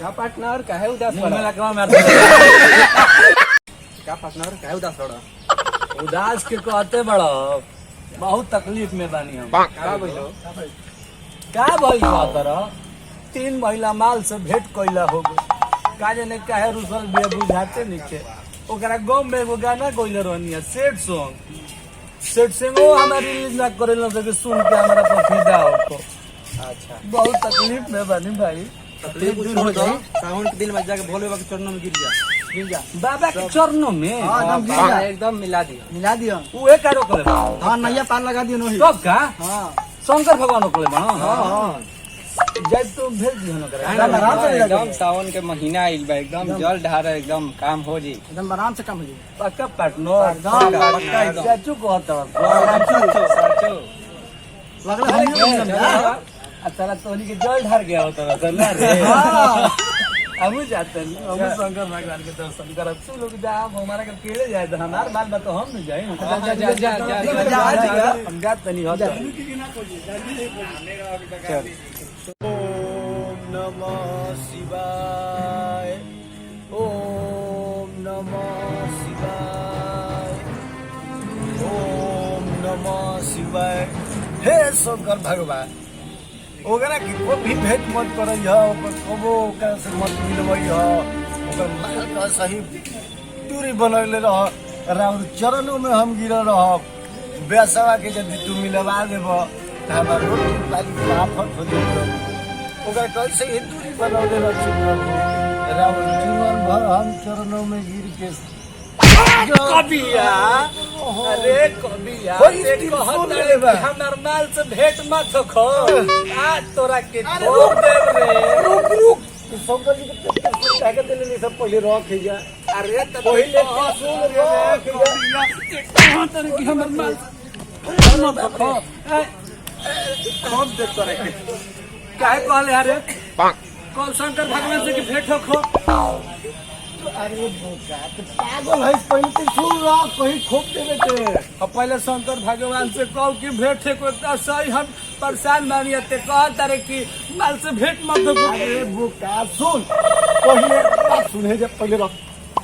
का पार्टनर काहे उदास मुंह में पड़ा लकवा मार का पार्टनर काहे उदास पड़ा उदास के कहते बड़ा बहुत तकलीफ में बानी हम। का बोलो का भइल कहतर 3 महिला माल से भेंट कइला हो गए का जाने काहे रुसल बे बुझाते नीचे ओकरा गांव में एगो गाना गइले रहनी है सेट सॉन्ग वो हमारी रिलीज ना करेला सके सुन के हमारा पर फिदा हो तो अच्छा बहुत तकलीफ में बानी भाई। तकलीफ दूर हो जाए सावन के दिन में जाके भोले बाबा के चरणों में गिर जा बाबा के चरणों में हां एकदम मिला दिया उहे कारो करे हां नैया पार लगा दियो नहीं तब का हां शंकर भगवान को बना हां जब तुम भेज दियो ना करे एकदम सावन के महीना आइल बा एकदम जल ढार एकदम काम हो जी एकदम आराम से काम हो जी पक्का पार्टनर एकदम चाचू कहता साचो लगला अच्छा तोनी के जल ढार गया होता ना रे हम जाते नहीं हम शंकर भगवान के दर्शन करब तू लोग जा हमारा के केड़े जाए तो हमार बाल बा तो हम नहीं जाए जा हम जात नहीं हो ओम नमः शिवाय ओम नमः शिवाय ओम नमः शिवाय हे शंकर भगवान ओकरा की को भी भेंट मत करई ह ओकर कबो ओकरा से मत मिलवई ह ओकर माल का सही दूरी बनले रह राम चरणों में हम गिरल रह बेसवा के यदि तू मिलवा देब त हमार रोटी पाली आफत हो जाई ओकरा कैसे ही दूरी बनले रह राम जीवन भर हम चरणों में गिर के कबिया अरे कबिया हमार माल से भेंट मत खो आज तोरा के ठोक देब रे रुक शंकर जी के काहे देले नहीं सब पहले रख जा अरे तब पहले सुन रख जा कहां तक कि हमर माल मत खो कौन देख तोरा के काहे कहले अरे कौन शंकर भगवान से की भेंट खो अरे बोका तो पागल है पहले तो सुन रहा कहीं खोप देवे के अब पहले शंकर भगवान से कहो कि भेंट को सही हम परेशान मानिए ते कह तारे कि माल से भेंट मत दो अरे बोका सुन पहले बात सुने जब पहले रख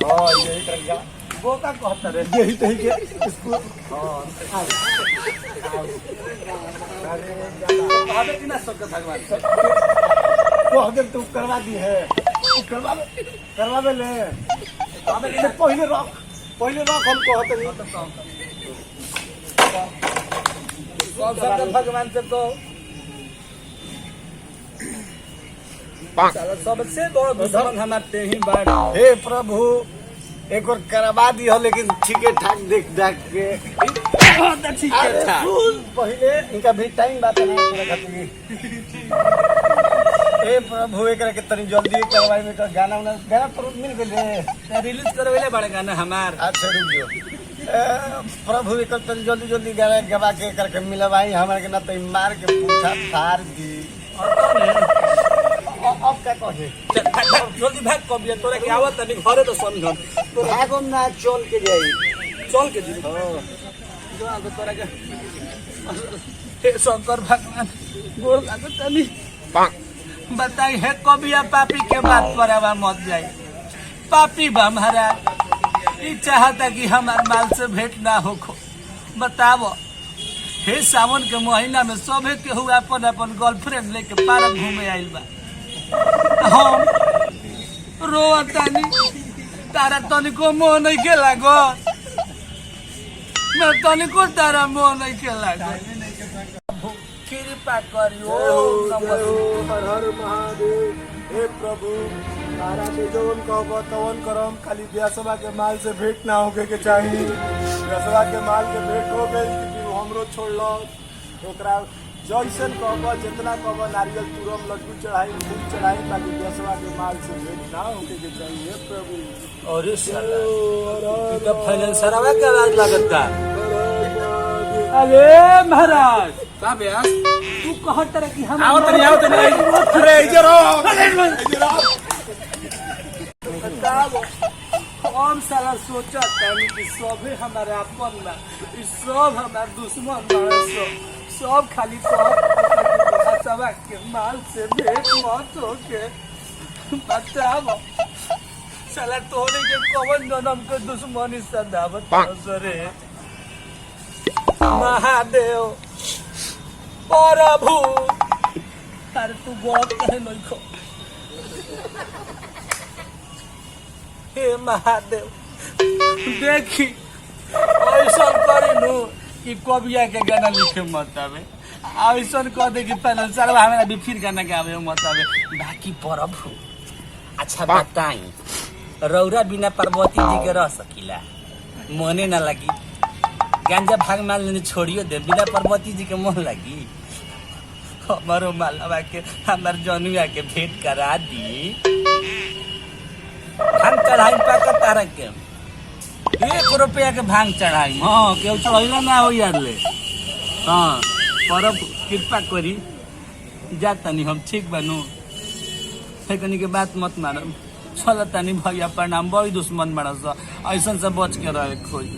हां यही करेगा बोका कहता रे यही तही के इसको हां अरे कि ना शंकर भगवान से तो अगर तू करवा दी है करवा दे ले अबे ये पहले रख हम कहते नहीं शंकर भगवान से तो सबसे बड़ा दुश्मन हमारे ही बाढ़ हे प्रभु एक और करवा दी हो लेकिन ठीके ठाक देख के ठीक है अच्छा सुन पहले इनका भी टाइम बात है ए प्रभु एकरा के तनी जल्दी करवाई में का गाना तो मिल गए रिलीज करवेले बड़े गाना हमार अच्छा रुक जाओ प्रभु एक तनी जल्दी गाना गवा के करके मिलवाई हमरा के ना तो मार के पूछा फाड़ दी अब क्या कहे जल्दी भाग कबिया तोरा के आवत तनी घरे तो समझन भागम ना चल के जाई चल के दी जो आगे तोरा के हे शंकर भगवान गोर लागत तनी बताई है कबिया पापी के बात पर आवा मत जाई पापी बा महाराज ई चाहता कि हमार माल से भेंट ना होखो बतावो हे सावन के महीना में सभे के हुआ अपन गर्लफ्रेंड लेके पार्क घूमे आइल बा हम रोतानी तारा तनिको मोह नहीं के लागो मैं तनिको तारा मोह नहीं के लागो कृपा करियो हर हर महादेव हे प्रभु तारा के जवन कहब तवन करम खाली ब्यासवा के माल से भेंट ना होके के चाहिए ब्यासवा के माल के भेंट हो गई कि हमरो छोड़लो ओकरा जैसन कहब जितना कहब नारियल तुरम लड्डू चढ़ाई फूल चढ़ाई ताकि ब्यासवा के माल से भेंट ना होके के चाहिए हे प्रभु और तो फाइनेंसरवा के आवाज लागत का अरे महाराज का ब्यास तू कहत तरह कि हम आओ तनी अरे इधर आओ हम साला सोचा तानी कि सभे हमारे अपन बा ई सब हमार दुश्मन बा सब खाली सब के माल से भेंट मत होके बताओ साला तोहरे के कौन जन्म के दुश्मनी सदावत रे महादेव प्रभु अरे तू बहुत कहे नहीं खो हे महादेव देखी ऐसा करे नु कि कविया के गाना लिखे मत आवे ऐसा कह दे कि पहले सरवा हमारा भी फिर गाना गावे मत आवे बाकी प्रभु अच्छा बताई रौरा बिना पार्वती जी के रह सकीला मने ना लगी गांजा भाग माल लेने छोड़ियो दे बिना पार्वती जी के मन लगी हमारो मालवा के हमार जनुआ के भेंट करा दी भांग चढ़ाई पाकर तारा के 1 रुपया के भांग चढ़ाई हाँ केहू चढ़ैला ना हो यार ले हाँ परब कृपा करी जा तनी हम ठीक बनू कनी के बात मत मानब चल तनी भैया प्रणाम बड़ी दुश्मन बड़ा सा ऐसा से बच के रहे कोई